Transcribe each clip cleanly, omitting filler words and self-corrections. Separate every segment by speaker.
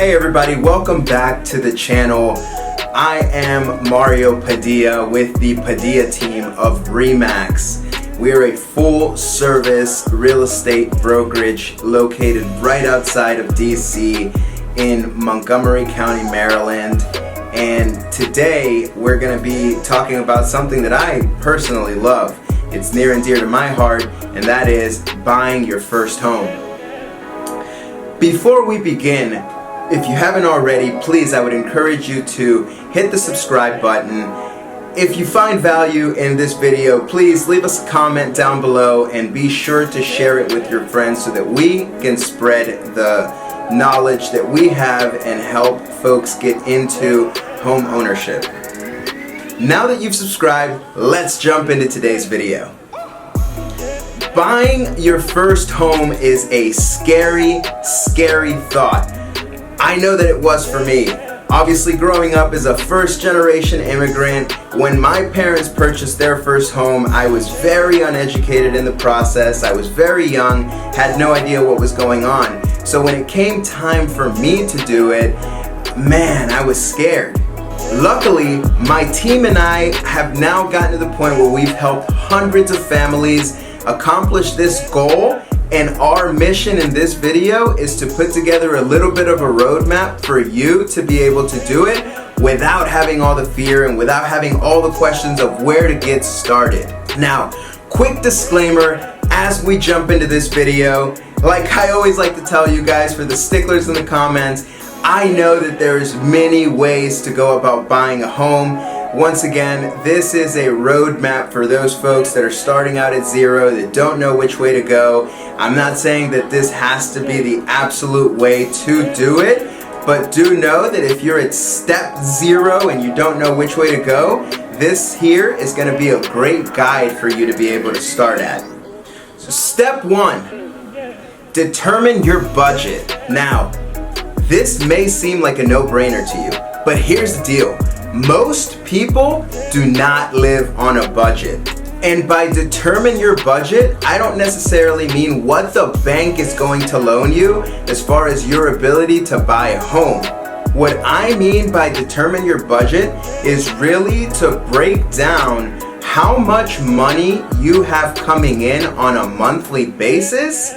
Speaker 1: Hey everybody, welcome back to the channel. I am Mario Padilla with the Padilla team of RE/MAX. We are a full-service real estate brokerage located right outside of DC in Montgomery County, Maryland. And today we're going to be talking about something that I personally love. It's near and dear to my heart, and that is buying your first home. Before we begin, if you haven't already, please, I would encourage you to hit the subscribe button. If you find value in this video, please leave us a comment down below and be sure to share it with your friends so that we can spread the knowledge that we have and help folks get into home ownership. Now that you've subscribed, let's jump into today's video. Buying your first home is a scary thought. I know that it was for me. Obviously, growing up as a first-generation immigrant, when my parents purchased their first home, I was very uneducated in the process. I was very young, had no idea what was going on. So when it came time for me to do it, man, I was scared. Luckily, my team and I have now gotten to the point where we've helped hundreds of families accomplish this goal. And our mission in this video is to put together a little bit of a roadmap for you to be able to do it without having all the fear and without having all the questions of where to get started. Now, quick disclaimer as we jump into this video, like I always like to tell you guys, for the sticklers in the comments, I know that there's many ways to go about buying a home. Once again, this is a roadmap for those folks that are starting out at zero, that don't know which way to go. I'm not saying that this has to be the absolute way to do it, but do know that if you're at step zero and you don't know which way to go, this here is going to be a great guide for you to be able to start at. So step one, determine your budget. Now, this may seem like a no-brainer to you, but here's the deal. Most people do not live on a budget. And by determine your budget, I don't necessarily mean what the bank is going to loan you as far as your ability to buy a home. What I mean by determine your budget is really to break down how much money you have coming in on a monthly basis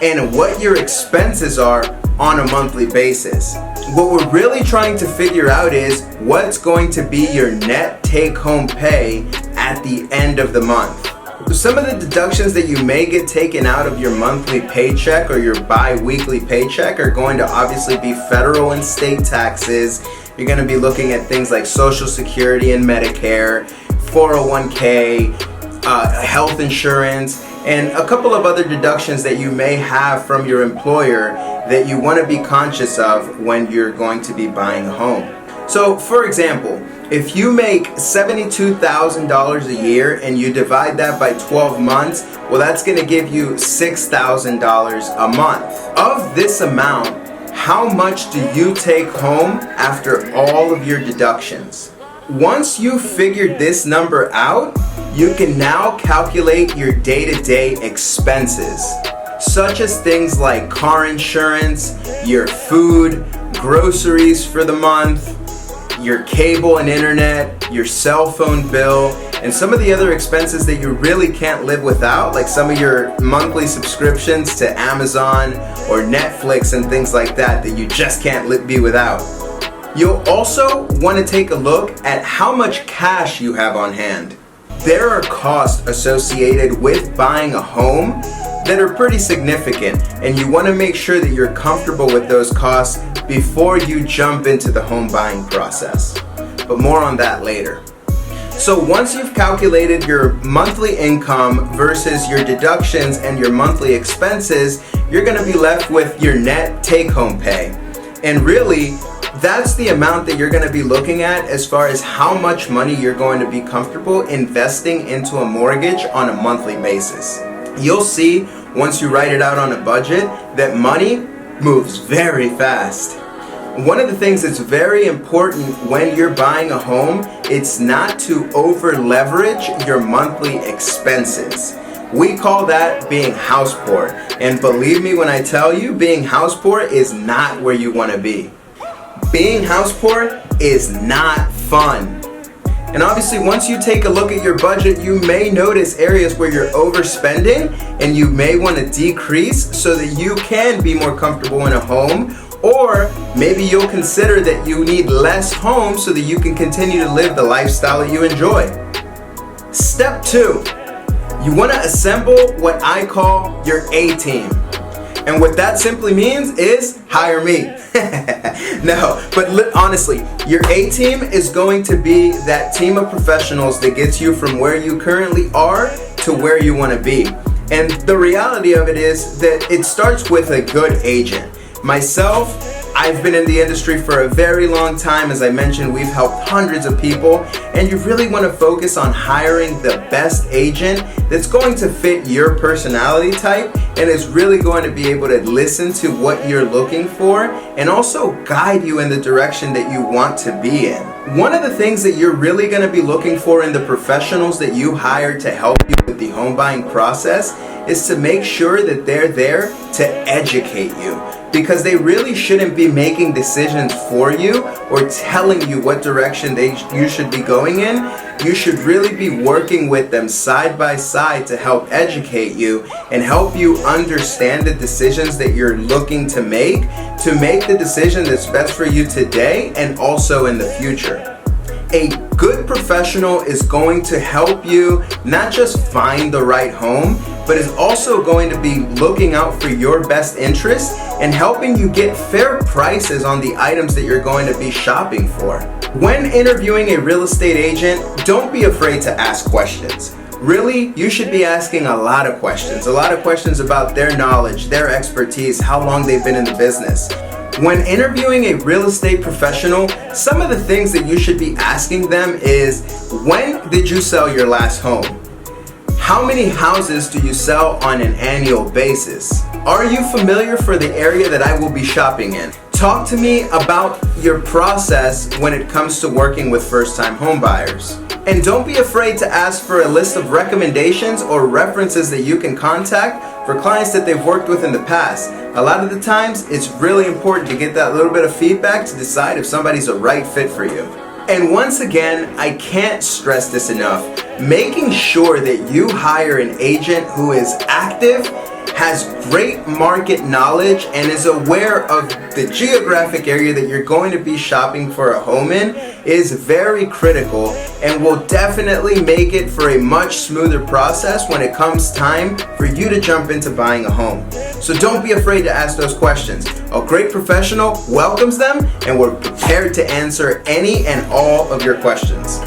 Speaker 1: and what your expenses are on a monthly basis. What we're really trying to figure out is what's going to be your net take-home pay at the end of the month. Some of the deductions that you may get taken out of your monthly paycheck or your bi-weekly paycheck are going to obviously be federal and state taxes. You're going to be looking at things like Social Security and Medicare, 401k, health insurance, and a couple of other deductions that you may have from your employer that you want to be conscious of when you're going to be buying a home. So, for example, if you make $72,000 a year and you divide that by 12 months, well, that's going to give you $6,000 a month. Of this amount, how much do you take home after all of your deductions? Once you've figured this number out, you can now calculate your day-to-day expenses, such as things like car insurance, your food, groceries for the month, your cable and internet, your cell phone bill, and some of the other expenses that you really can't live without, like some of your monthly subscriptions to Amazon or Netflix and things like that you just can't be without. You'll also want to take a look at how much cash you have on hand. There are costs associated with buying a home that are pretty significant, and you want to make sure that you're comfortable with those costs before you jump into the home buying process. But more on that later. So once you've calculated your monthly income versus your deductions and your monthly expenses, you're going to be left with your net take-home pay. And really, that's the amount that you're going to be looking at as far as how much money you're going to be comfortable investing into a mortgage on a monthly basis. You'll see once you write it out on a budget that money moves very fast. One of the things that's very important when you're buying a home, it's not to over leverage your monthly expenses. We call that being house poor. And believe me when I tell you, being house poor is not where you want to be. Being house poor is not fun. And obviously, once you take a look at your budget, you may notice areas where you're overspending and you may want to decrease so that you can be more comfortable in a home. Or maybe you'll consider that you need less home so that you can continue to live the lifestyle that you enjoy. Step 2, you want to assemble what I call your A-team. And what that simply means is hire me. No, but honestly, your A-team is going to be that team of professionals that gets you from where you currently are to where you want to be. And the reality of it is that it starts with a good agent. Myself, I've been in the industry for a very long time. As I mentioned, we've helped hundreds of people, and you really want to focus on hiring the best agent that's going to fit your personality type and is really going to be able to listen to what you're looking for and also guide you in the direction that you want to be in. One of the things that you're really going to be looking for in the professionals that you hire to help you with the home buying process is to make sure that they're there to educate you. Because they really shouldn't be making decisions for you or telling you what direction you should be going in. You should really be working with them side by side to help educate you and help you understand the decisions that you're looking to make the decision that's best for you today and also in the future. A good professional is going to help you not just find the right home, but is also going to be looking out for your best interests and helping you get fair prices on the items that you're going to be shopping for. When interviewing a real estate agent, don't be afraid to ask questions. Really, you should be asking a lot of questions about their knowledge, their expertise, how long they've been in the business. When interviewing a real estate professional, some of the things that you should be asking them is, when did you sell your last home? How many houses do you sell on an annual basis? Are you familiar for the area that I will be shopping in? Talk to me about your process when it comes to working with first-time home buyers. And don't be afraid to ask for a list of recommendations or references that you can contact for clients that they've worked with in the past. A lot of the times, it's really important to get that little bit of feedback to decide if somebody's a right fit for you. And once again, I can't stress this enough. Making sure that you hire an agent who is active, has great market knowledge, and is aware of the geographic area that you're going to be shopping for a home in is very critical and will definitely make it for a much smoother process when it comes time for you to jump into buying a home. So don't be afraid to ask those questions. A great professional welcomes them, and we're prepared to answer any and all of your questions.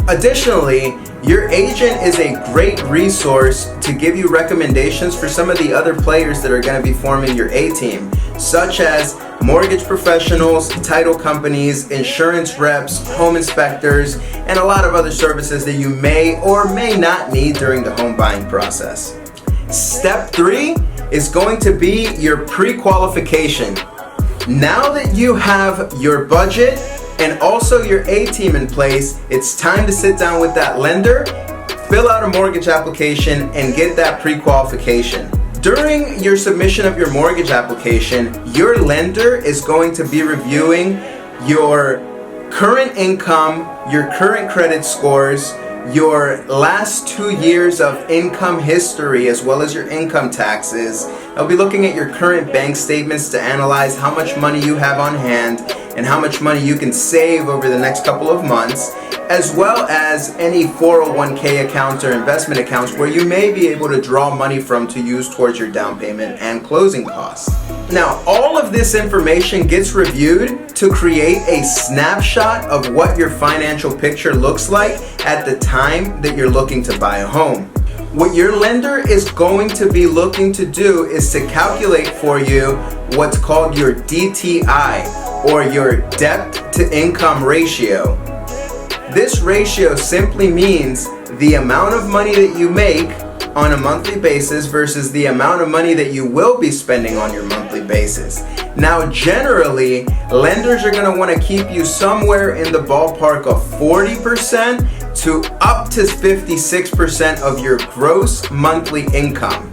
Speaker 1: Additionally, your agent is a great resource to give you recommendations for some of the other players that are going to be forming your A-team, such as mortgage professionals, title companies, insurance reps, home inspectors, and a lot of other services that you may or may not need during the home buying process. Step 3 is going to be your pre-qualification. Now that you have your budget and also your A-team in place, it's time to sit down with that lender, fill out a mortgage application, and get that pre-qualification. During your submission of your mortgage application, your lender is going to be reviewing your current income, your current credit scores, your last 2 years of income history, as well as your income taxes. They'll be looking at your current bank statements to analyze how much money you have on hand and how much money you can save over the next couple of months, as well as any 401k accounts or investment accounts where you may be able to draw money from to use towards your down payment and closing costs. Now, all of this information gets reviewed to create a snapshot of what your financial picture looks like at the time that you're looking to buy a home. What your lender is going to be looking to do is to calculate for you what's called your DTI, or your debt to income ratio. This ratio simply means the amount of money that you make on a monthly basis versus the amount of money that you will be spending on your monthly basis. Now, generally, lenders are going to want to keep you somewhere in the ballpark of 40% to up to 56% of your gross monthly income.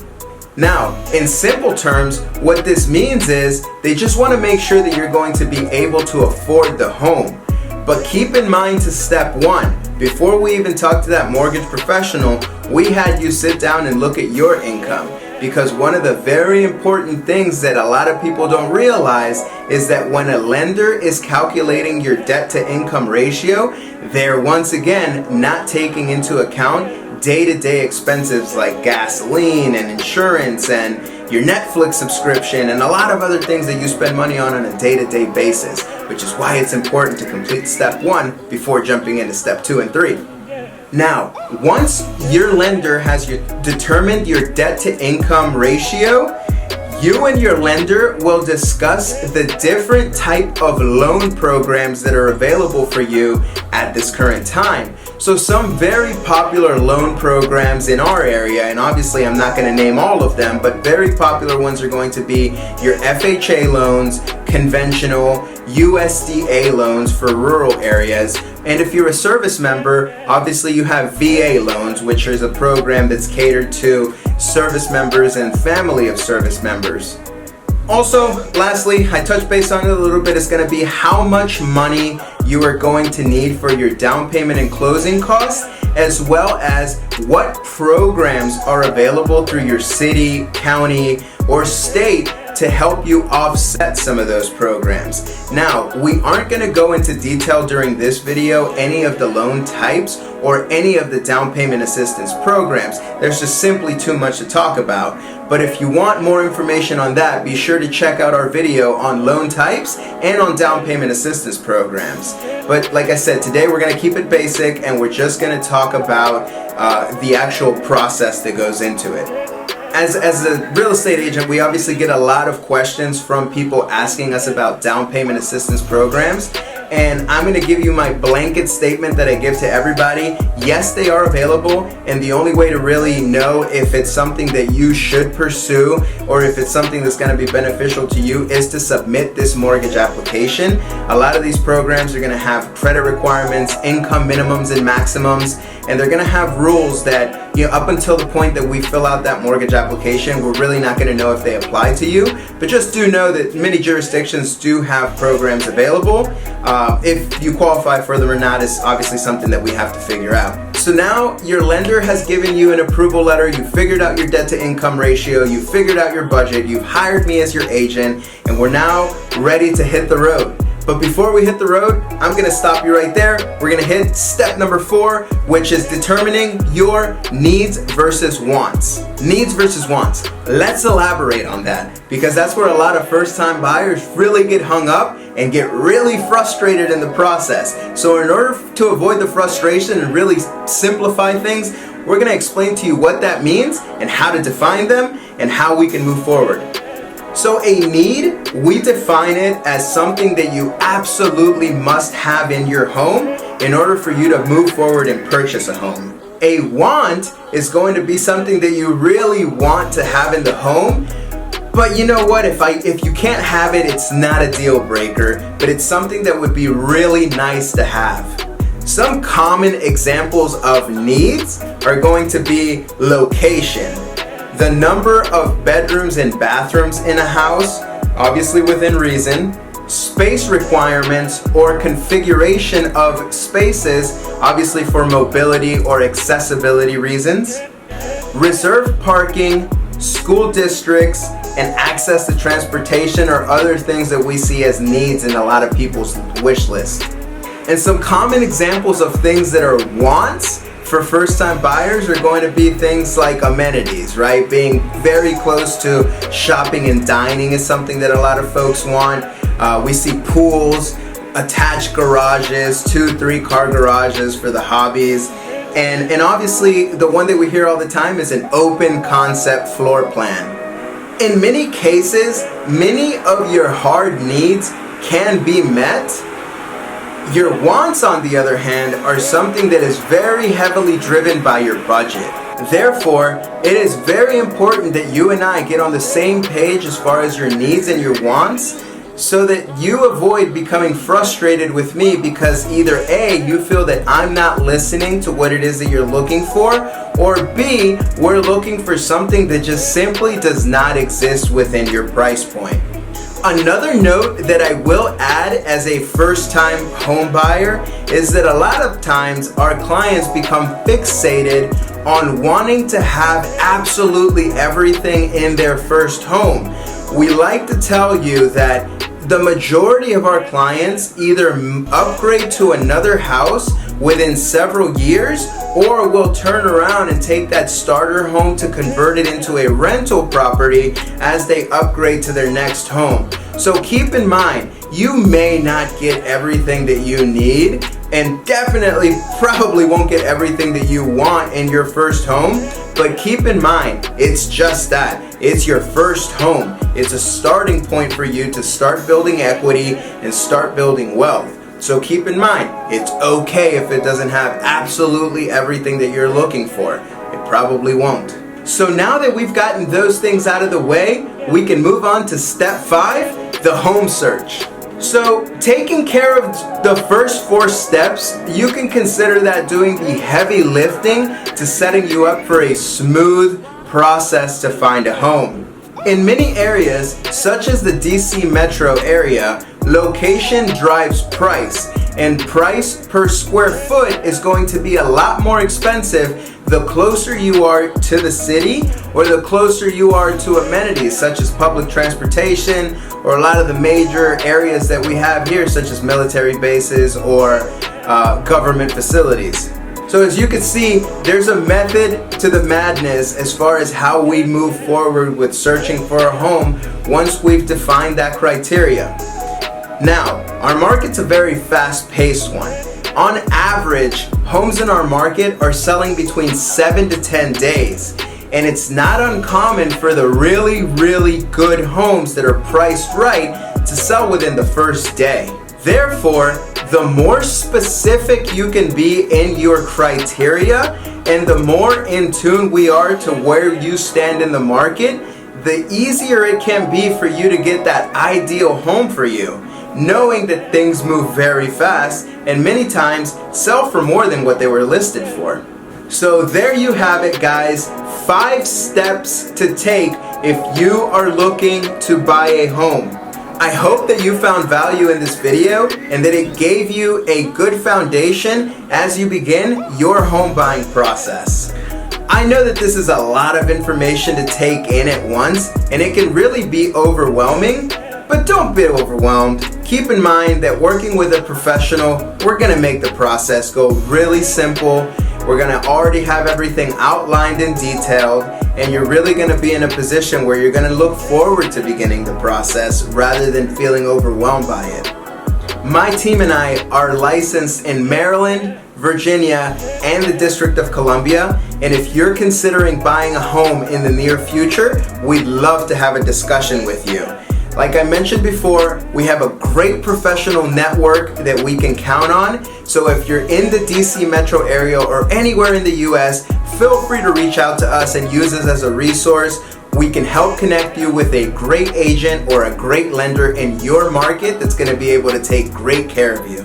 Speaker 1: Now, in simple terms, what this means is they just want to make sure that you're going to be able to afford the home. But keep in mind to step one, before we even talk to that mortgage professional, we had you sit down and look at your income. Because one of the very important things that a lot of people don't realize is that when a lender is calculating your debt to income ratio, they're once again not taking into account day-to-day expenses like gasoline and insurance and your Netflix subscription and a lot of other things that you spend money on a day-to-day basis, which is why it's important to complete step one before jumping into step 2 and 3. Now, once your lender has determined your debt to income ratio, you and your lender will discuss the different type of loan programs that are available for you at this current time. So some very popular loan programs in our area, and obviously I'm not going to name all of them, but very popular ones are going to be your FHA loans, conventional, USDA loans for rural areas. And if you're a service member, obviously you have VA loans, which is a program that's catered to service members and family of service members. Also, lastly, I touched base on it a little bit. It's going to be how much money you are going to need for your down payment and closing costs, as well as what programs are available through your city, county, or state to help you offset some of those programs. Now, we aren't going to go into detail during this video any of the loan types or any of the down payment assistance programs. There's just simply too much to talk about. But if you want more information on that, be sure to check out our video on loan types and on down payment assistance programs. But like I said, today we're going to keep it basic and we're just going to talk about the actual process that goes into it. As a real estate agent, we obviously get a lot of questions from people asking us about down payment assistance programs. And I'm going to give you my blanket statement that I give to everybody. Yes, they are available, and the only way to really know if it's something that you should pursue or if it's something that's going to be beneficial to you is to submit this mortgage application. A lot of these programs are going to have credit requirements, income minimums and maximums, and they're going to have rules that, up until the point that we fill out that mortgage application, we're really not going to know if they apply to you. But just do know that many jurisdictions do have programs available. If you qualify for them or not is obviously something that we have to figure out. So now your lender has given you an approval letter, you figured out your debt to income ratio, you figured out your budget, you've hired me as your agent, and we're now ready to hit the road. But before we hit the road, I'm going to stop you right there. We're going to hit step number 4, which is determining your needs versus wants. Needs versus wants. Let's elaborate on that, because that's where a lot of first-time buyers really get hung up and get really frustrated in the process. So in order to avoid the frustration and really simplify things, we're going to explain to you what that means and how to define them and how we can move forward. So a need, we define it as something that you absolutely must have in your home in order for you to move forward and purchase a home. A want is going to be something that you really want to have in the home, but you know what, if you can't have it, it's not a deal breaker, but it's something that would be really nice to have. Some common examples of needs are going to be location, the number of bedrooms and bathrooms in a house, obviously within reason, space requirements or configuration of spaces, obviously for mobility or accessibility reasons, reserved parking, school districts, and access to transportation are other things that we see as needs in a lot of people's wish list. And some common examples of things that are wants for first-time buyers are going to be things like amenities, right? Being very close to shopping and dining is something that a lot of folks want. We see pools, attached garages, 2-3 car garages for the hobbies. And obviously the one that we hear all the time is an open concept floor plan. In many cases, many of your hard needs can be met. Your wants, on the other hand, are something that is very heavily driven by your budget. Therefore, it is very important that you and I get on the same page as far as your needs and your wants, so that you avoid becoming frustrated with me because either A, you feel that I'm not listening to what it is that you're looking for, or B, we're looking for something that just simply does not exist within your price point. Another note that I will add as a first-time home buyer is that a lot of times our clients become fixated on wanting to have absolutely everything in their first home. We like to tell you that the majority of our clients either upgrade to another house within several years, or will turn around and take that starter home to convert it into a rental property as they upgrade to their next home. So keep in mind, you may not get everything that you need, and definitely probably won't get everything that you want in your first home, but keep in mind, it's just that. It's your first home. It's a starting point for you to start building equity and start building wealth. So keep in mind, it's okay if it doesn't have absolutely everything that you're looking for. It probably won't. So now that we've gotten those things out of the way, we can move on to step 5, the home search. So taking care of the first 4 steps, you can consider that doing the heavy lifting to setting you up for a smooth process to find a home. In many areas, such as the DC metro area, location drives price, and price per square foot is going to be a lot more expensive the closer you are to the city or the closer you are to amenities such as public transportation or a lot of the major areas that we have here such as military bases or government facilities. So as you can see, there's a method to the madness as far as how we move forward with searching for a home once we've defined that criteria. Now, our market's a very fast-paced one. On average, homes in our market are selling between 7 to 10 days. And it's not uncommon for the really, really good homes that are priced right to sell within the first day. Therefore, the more specific you can be in your criteria and the more in tune we are to where you stand in the market, the easier it can be for you to get that ideal home for you, knowing that things move very fast and many times sell for more than what they were listed for. So there you have it, guys. 5 steps to take if you are looking to buy a home. I hope that you found value in this video and that it gave you a good foundation as you begin your home buying process. I know that this is a lot of information to take in at once and it can really be overwhelming, but don't be overwhelmed. Keep in mind that working with a professional, we're going to make the process go really simple. We're going to already have everything outlined and detailed, and you're really going to be in a position where you're going to look forward to beginning the process rather than feeling overwhelmed by it. My team and I are licensed in Maryland, Virginia, and the District of Columbia, and if you're considering buying a home in the near future, we'd love to have a discussion with you. Like I mentioned before, we have a great professional network that we can count on. So if you're in the DC metro area or anywhere in the US, feel free to reach out to us and use us as a resource. We can help connect you with a great agent or a great lender in your market that's going to be able to take great care of you.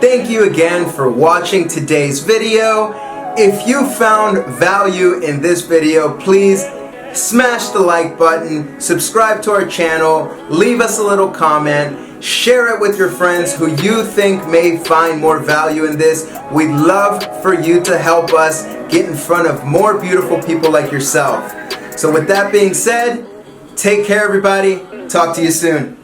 Speaker 1: Thank you again for watching today's video. If you found value in this video, please smash the like button, subscribe to our channel, leave us a little comment, share it with your friends who you think may find more value in this. We'd love for you to help us get in front of more beautiful people like yourself. So with that being said, take care everybody. Talk to you soon.